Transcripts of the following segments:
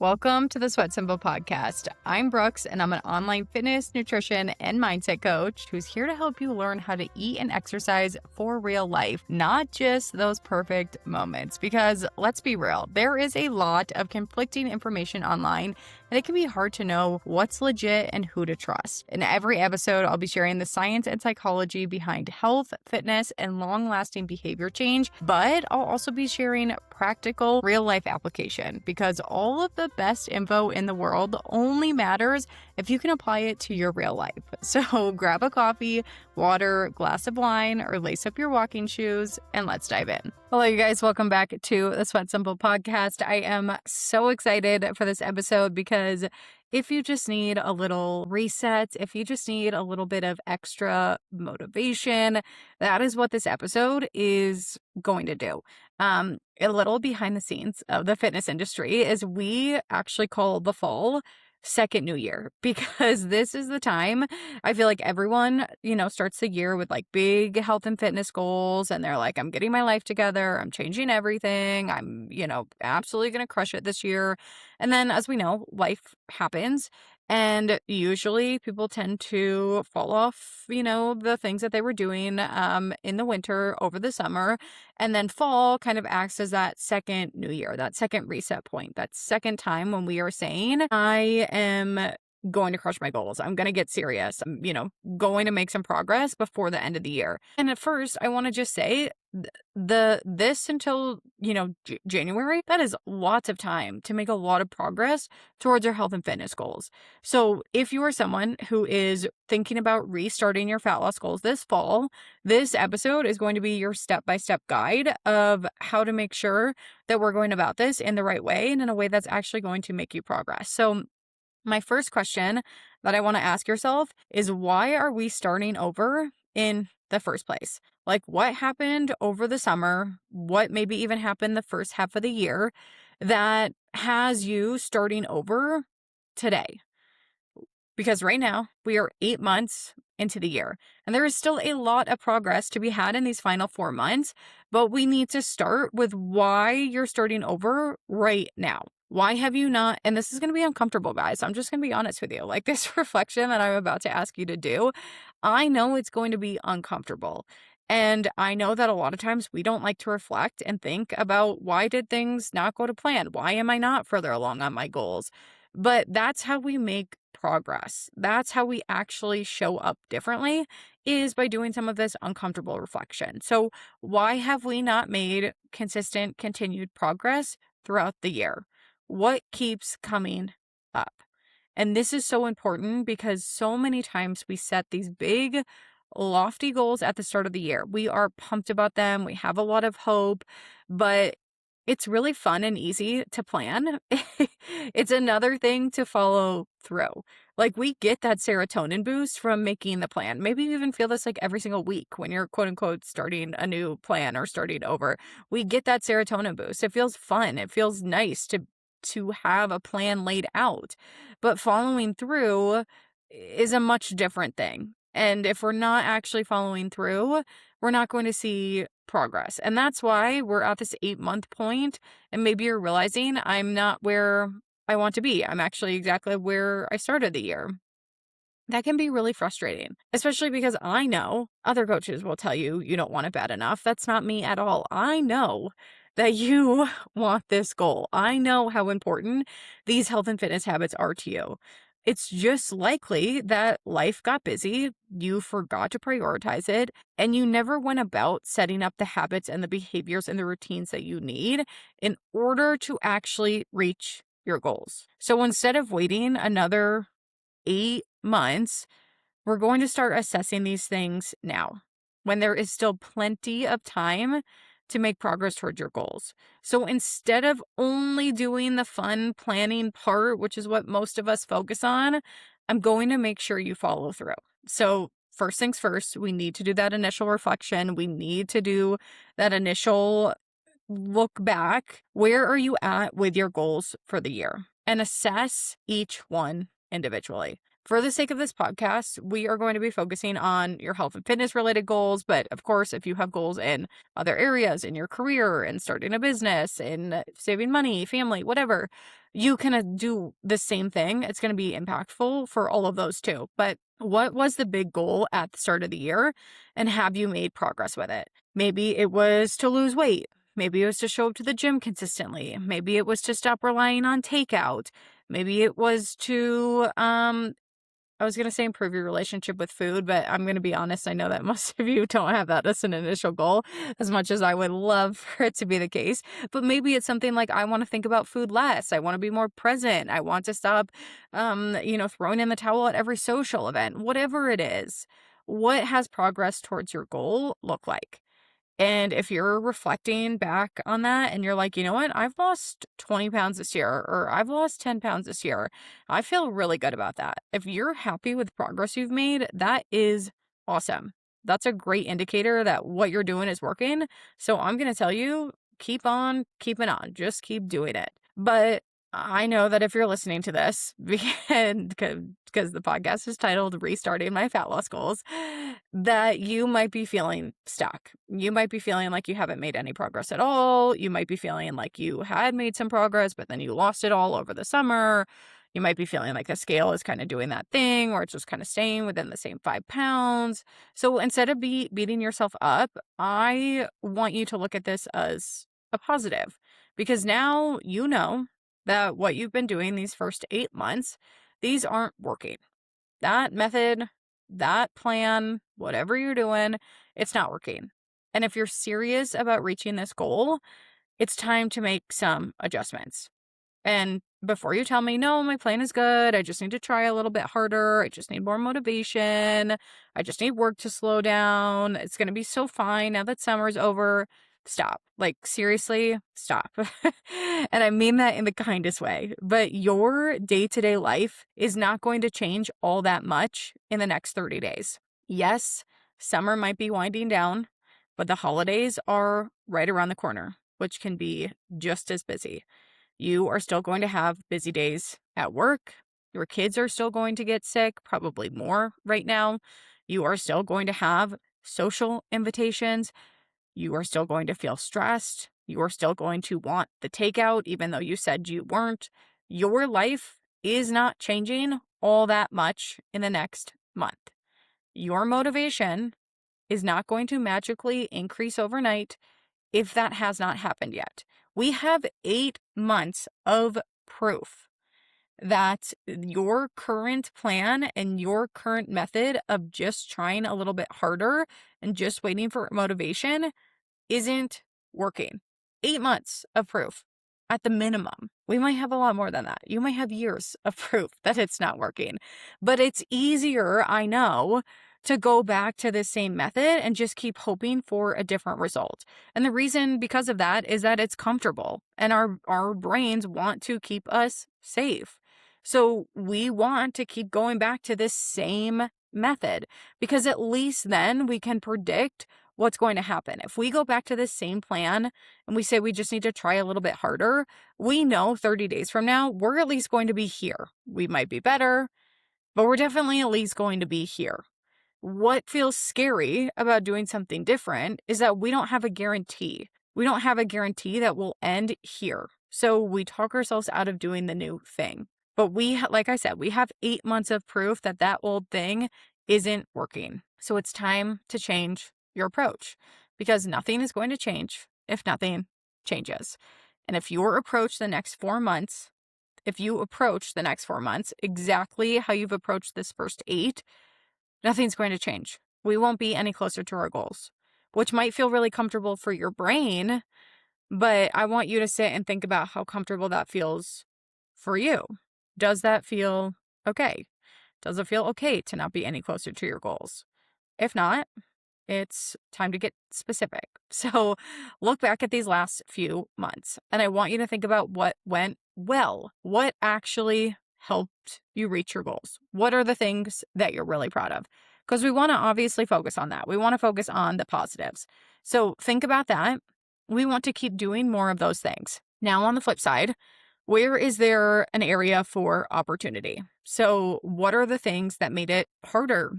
Welcome to the SweatSimple Podcast. I'm Brooks, and I'm an online fitness, nutrition, and mindset coach who's here to help you learn how to eat and exercise for real life, not just those perfect moments. Because let's be real, there is a lot of conflicting information online, and it can be hard to know what's legit and who to trust. In every episode, I'll be sharing the science and psychology behind health, fitness, and long-lasting behavior change, but I'll also be sharing practical, real-life application because all of the best info in the world only matters if you can apply it to your real life. So grab a coffee, water, glass of wine, or lace up your walking shoes, and let's dive in. Hello, you guys. Welcome back to the SweatSimple Podcast. I am so excited for this episode because if you just need a little reset, if you just need a little bit of extra motivation, that is what this episode is going to do. A little behind the scenes of the fitness industry is we actually call the fall second new year because this is the time I feel like everyone, starts the year with like big health and fitness goals. And they're like, I'm getting my life together. I'm changing everything. I'm, absolutely going to crush it this year. And then as we know, life happens. And usually people tend to fall off, the things that they were doing in the winter over the summer. And then fall kind of acts as that second new year, that second reset point, that second time when we are saying, I am going to crush my goals. I'm going to get serious. I'm, going to make some progress before the end of the year. And at first, I want to just say this until, January, that is lots of time to make a lot of progress towards your health and fitness goals. So if you are someone who is thinking about restarting your fat loss goals this fall, this episode is going to be your step-by-step guide of how to make sure that we're going about this in the right way and in a way that's actually going to make you progress. So my first question that I want to ask yourself is, why are we starting over in the first place? Like, what happened over the summer? What maybe even happened the first half of the year that has you starting over today? Because right now we are 8 months into the year and there is still a lot of progress to be had in these final 4 months, but we need to start with why you're starting over right now. Why have you not? And this is going to be uncomfortable, guys. I'm just going to be honest with you. Like, this reflection that I'm about to ask you to do, I know it's going to be uncomfortable. And I know that a lot of times we don't like to reflect and think about, why did things not go to plan? Why am I not further along on my goals? But that's how we make progress. That's how we actually show up differently, is by doing some of this uncomfortable reflection. So why have we not made consistent, continued progress throughout the year? What keeps coming up? And this is so important because so many times we set these big, lofty goals at the start of the year. We are pumped about them. We have a lot of hope, but it's really fun and easy to plan. It's another thing to follow through. Like, we get that serotonin boost from making the plan. Maybe you even feel this like every single week when you're quote unquote starting a new plan or starting over. We get that serotonin boost. It feels fun. It feels nice to have a plan laid out. But following through is a much different thing. And if we're not actually following through, we're not going to see progress. And that's why we're at this 8-month point. And maybe you're realizing I'm not where I want to be. I'm actually exactly where I started the year. That can be really frustrating, especially because I know other coaches will tell you you don't want it bad enough. That's not me at all. I know that you want this goal. I know how important these health and fitness habits are to you. It's just likely that life got busy, you forgot to prioritize it, and you never went about setting up the habits and the behaviors and the routines that you need in order to actually reach your goals. So instead of waiting another 8 months, we're going to start assessing these things now, when there is still plenty of time to make progress towards your goals. So instead of only doing the fun planning part, which is what most of us focus on, I'm going to make sure you follow through. So first things first, we need to do that initial reflection. We need to do that initial look back. Where are you at with your goals for the year? And assess each one individually. For the sake of this podcast, we are going to be focusing on your health and fitness related goals. But of course, if you have goals in other areas, in your career, in starting a business, in saving money, family, whatever, you can do the same thing. It's going to be impactful for all of those too. But what was the big goal at the start of the year? And have you made progress with it? Maybe it was to lose weight. Maybe it was to show up to the gym consistently. Maybe it was to stop relying on takeout. Maybe it was to I was going to say improve your relationship with food, but I'm going to be honest. I know that most of you don't have that as an initial goal, as much as I would love for it to be the case. But maybe it's something like I want to think about food less. I want to be more present. I want to stop, throwing in the towel at every social event, whatever it is. What has progress towards your goal look like? And if you're reflecting back on that and you're like, you know what, I've lost 20 pounds this year, or I've lost 10 pounds this year, I feel really good about that. If you're happy with the progress you've made, that is awesome. That's a great indicator that what you're doing is working. So I'm going to tell you, keep on keeping on, just keep doing it. But I know that if you're listening to this, because the podcast is titled Restarting My Fat Loss Goals, that you might be feeling stuck. You might be feeling like you haven't made any progress at all. You might be feeling like you had made some progress, but then you lost it all over the summer. You might be feeling like the scale is kind of doing that thing where it's just kind of staying within the same 5 pounds. So instead of beating yourself up, I want you to look at this as a positive, because now you know that what you've been doing these first 8 months, these aren't working. That method, that plan, whatever you're doing, it's not working. And if you're serious about reaching this goal, it's time to make some adjustments. And before you tell me, no, my plan is good, I just need to try a little bit harder, I just need more motivation, I just need work to slow down, it's going to be so fine now that summer's over. Stop. Like, seriously, stop. And I mean that in the kindest way. But your day-to-day life is not going to change all that much in the next 30 days. Yes, summer might be winding down, but the holidays are right around the corner, which can be just as busy. You are still going to have busy days at work. Your kids are still going to get sick, probably more right now. You are still going to have social invitations. You are still going to feel stressed. You are still going to want the takeout, even though you said you weren't. Your life is not changing all that much in the next month. Your motivation is not going to magically increase overnight if that has not happened yet. We have 8 months of proof that your current plan and your current method of just trying a little bit harder and just waiting for motivation isn't working. 8 months of proof at the minimum. We might have a lot more than that. You might have years of proof that it's not working. But it's easier, I know, to go back to the same method and just keep hoping for a different result. And the reason because of that is that it's comfortable and our brains want to keep us safe. So we want to keep going back to this same method because at least then we can predict what's going to happen. If we go back to this same plan and we say we just need to try a little bit harder, we know 30 days from now, we're at least going to be here. We might be better, but we're definitely at least going to be here. What feels scary about doing something different is that we don't have a guarantee. We don't have a guarantee that we'll end here. So we talk ourselves out of doing the new thing. But like I said, we have 8 months of proof that that old thing isn't working. So it's time to change your approach because nothing is going to change if nothing changes. And if you approach the next 4 months exactly how you've approached this first 8, nothing's going to change. We won't be any closer to our goals, which might feel really comfortable for your brain, but I want you to sit and think about how comfortable that feels for you. Does that feel okay? Does it feel okay to not be any closer to your goals? If not, it's time to get specific. So look back at these last few months, and I want you to think about what went well. What actually helped you reach your goals? What are the things that you're really proud of? Because we want to obviously focus on that. We want to focus on the positives. So think about that. We want to keep doing more of those things. Now, on the flip side, where is there an area for opportunity? So what are the things that made it harder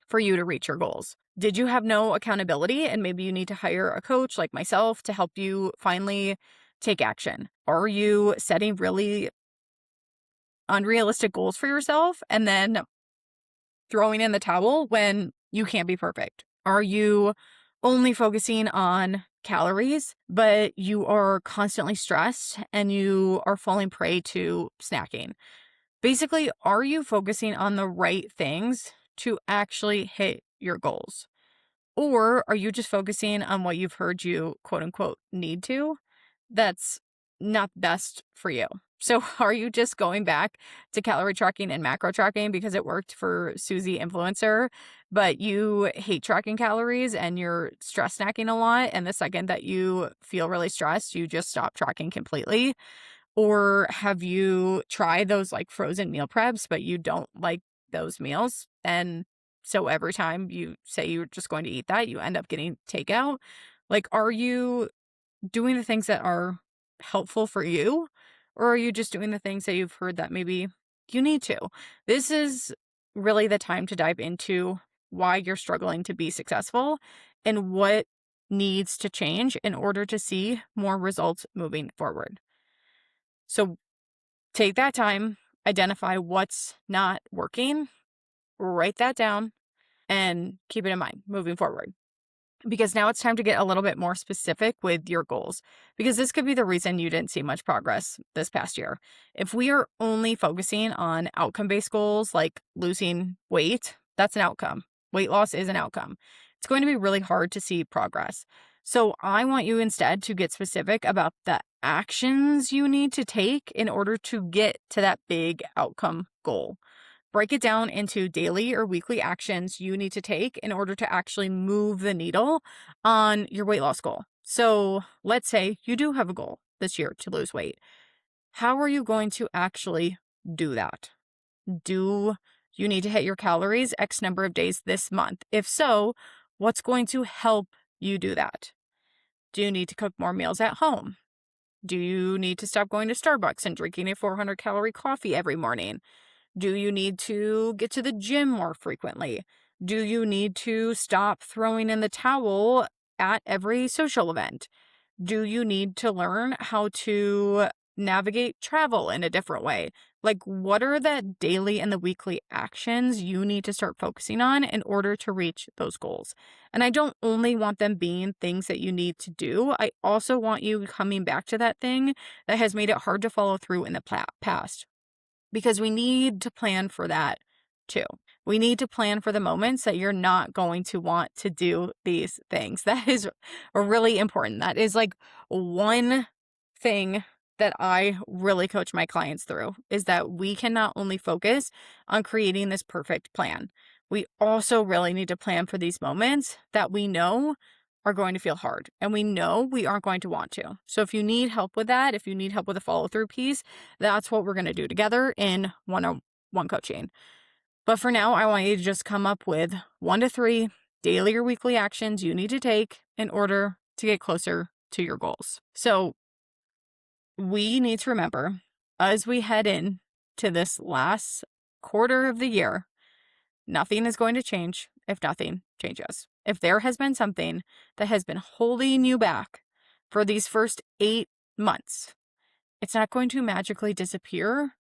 for you to reach your goals? Did you have no accountability and maybe you need to hire a coach like myself to help you finally take action? Are you setting really unrealistic goals for yourself and then throwing in the towel when you can't be perfect? Are you only focusing on calories, but you are constantly stressed and you are falling prey to snacking? Basically, are you focusing on the right things to actually hit your goals? Or are you just focusing on what you've heard you quote unquote need to? That's not best for you. So are you just going back to calorie tracking and macro tracking because it worked for Susie Influencer, but you hate tracking calories and you're stress snacking a lot, and the second that you feel really stressed, you just stop tracking completely? Or have you tried those like frozen meal preps, but you don't like those meals? And so every time you say you're just going to eat that, you end up getting takeout. Like, are you doing the things that are helpful for you? Or are you just doing the things that you've heard that maybe you need to? This is really the time to dive into why you're struggling to be successful and what needs to change in order to see more results moving forward. So take that time, identify what's not working, write that down, and keep it in mind moving forward. Because now it's time to get a little bit more specific with your goals, because this could be the reason you didn't see much progress this past year. If we are only focusing on outcome-based goals like losing weight, that's an outcome. Weight loss is an outcome. It's going to be really hard to see progress. So I want you instead to get specific about the actions you need to take in order to get to that big outcome goal. Break it down into daily or weekly actions you need to take in order to actually move the needle on your weight loss goal. So let's say you do have a goal this year to lose weight. How are you going to actually do that? Do you need to hit your calories X number of days this month? If so, what's going to help you do that? Do you need to cook more meals at home? Do you need to stop going to Starbucks and drinking a 400-calorie coffee every morning? Do you need to get to the gym more frequently? Do you need to stop throwing in the towel at every social event? Do you need to learn how to navigate travel in a different way? Like, what are the daily and the weekly actions you need to start focusing on in order to reach those goals? And I don't only want them being things that you need to do. I also want you coming back to that thing that has made it hard to follow through in the past. Because we need to plan for that too. We need to plan for the moments that you're not going to want to do these things. That is really important. That is like one thing that I really coach my clients through, is that we can not only focus on creating this perfect plan, we also really need to plan for these moments that we know are going to feel hard and we know we aren't going to want to. So if you need help with that, if you need help with the follow through piece, that's what we're going to do together in one-on-one coaching. But for now, I want you to just come up with 1 to 3 daily or weekly actions you need to take in order to get closer to your goals. So we need to remember, as we head in to this last quarter of the year, nothing is going to change if nothing changes. If there has been something that has been holding you back for these first 8 months, it's not going to magically disappear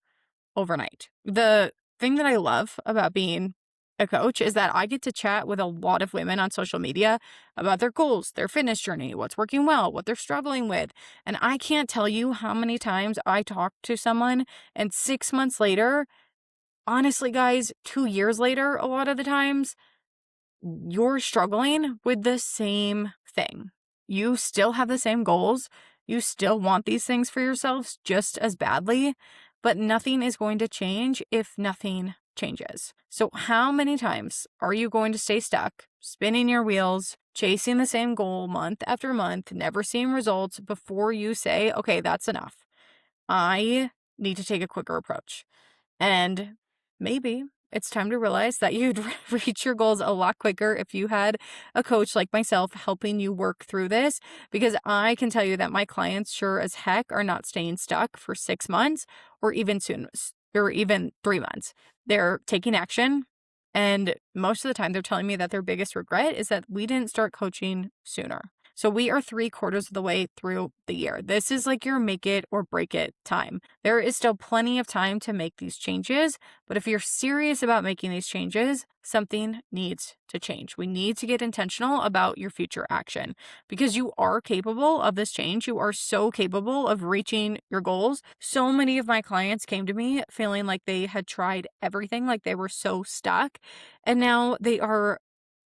overnight. The thing that I love about being a coach is that I get to chat with a lot of women on social media about their goals, their fitness journey, what's working well, what they're struggling with. And I can't tell you how many times I talk to someone and 6 months later, honestly, guys, 2 years later, a lot of the times, you're struggling with the same thing. You still have the same goals. You still want these things for yourselves just as badly, but nothing is going to change if nothing changes. So how many times are you going to stay stuck, spinning your wheels, chasing the same goal month after month, never seeing results before you say, okay, that's enough. I need to take a quicker approach. And maybe it's time to realize that you'd reach your goals a lot quicker if you had a coach like myself helping you work through this, because I can tell you that my clients sure as heck are not staying stuck for 6 months or even 3 months. They're taking action. And most of the time they're telling me that their biggest regret is that we didn't start coaching sooner. So we are 3/4 of the way through the year. This is like your make it or break it time. There is still plenty of time to make these changes, but if you're serious about making these changes, something needs to change. We need to get intentional about your future action because you are capable of this change. You are so capable of reaching your goals. So many of my clients came to me feeling like they had tried everything, like they were so stuck, and now they are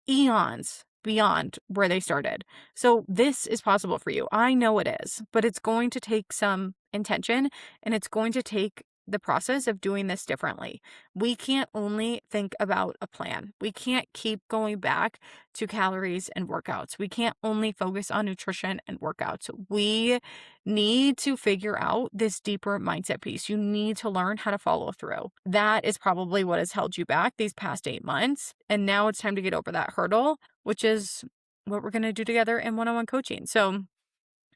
eons beyond where they started. So this is possible for you. I know it is, but it's going to take some intention and it's going to take the process of doing this differently. We can't only think about a plan. We can't keep going back to calories and workouts. We can't only focus on nutrition and workouts. We need to figure out this deeper mindset piece. You need to learn how to follow through. That is probably what has held you back these past 8 months. And now it's time to get over that hurdle, which is what we're going to do together in one-on-one coaching. So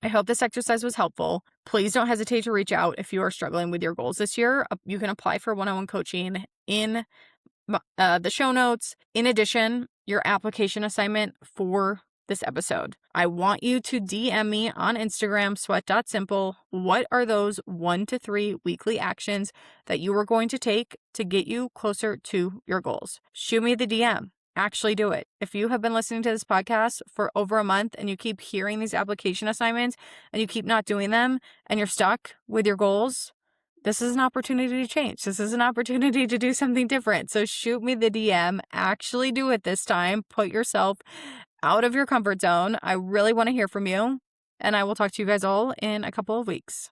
I hope this exercise was helpful. Please don't hesitate to reach out if you are struggling with your goals this year. You can apply for one-on-one coaching in the show notes. In addition, your application assignment for this episode. I want you to DM me on Instagram, sweat.simple. What are those 1 to 3 weekly actions that you are going to take to get you closer to your goals? Shoot me the DM. Actually do it. If you have been listening to this podcast for over a month and you keep hearing these application assignments and you keep not doing them and you're stuck with your goals, this is an opportunity to change. This is an opportunity to do something different. So shoot me the DM. Actually do it this time. Put yourself out of your comfort zone. I really want to hear from you. And I will talk to you guys all in a couple of weeks.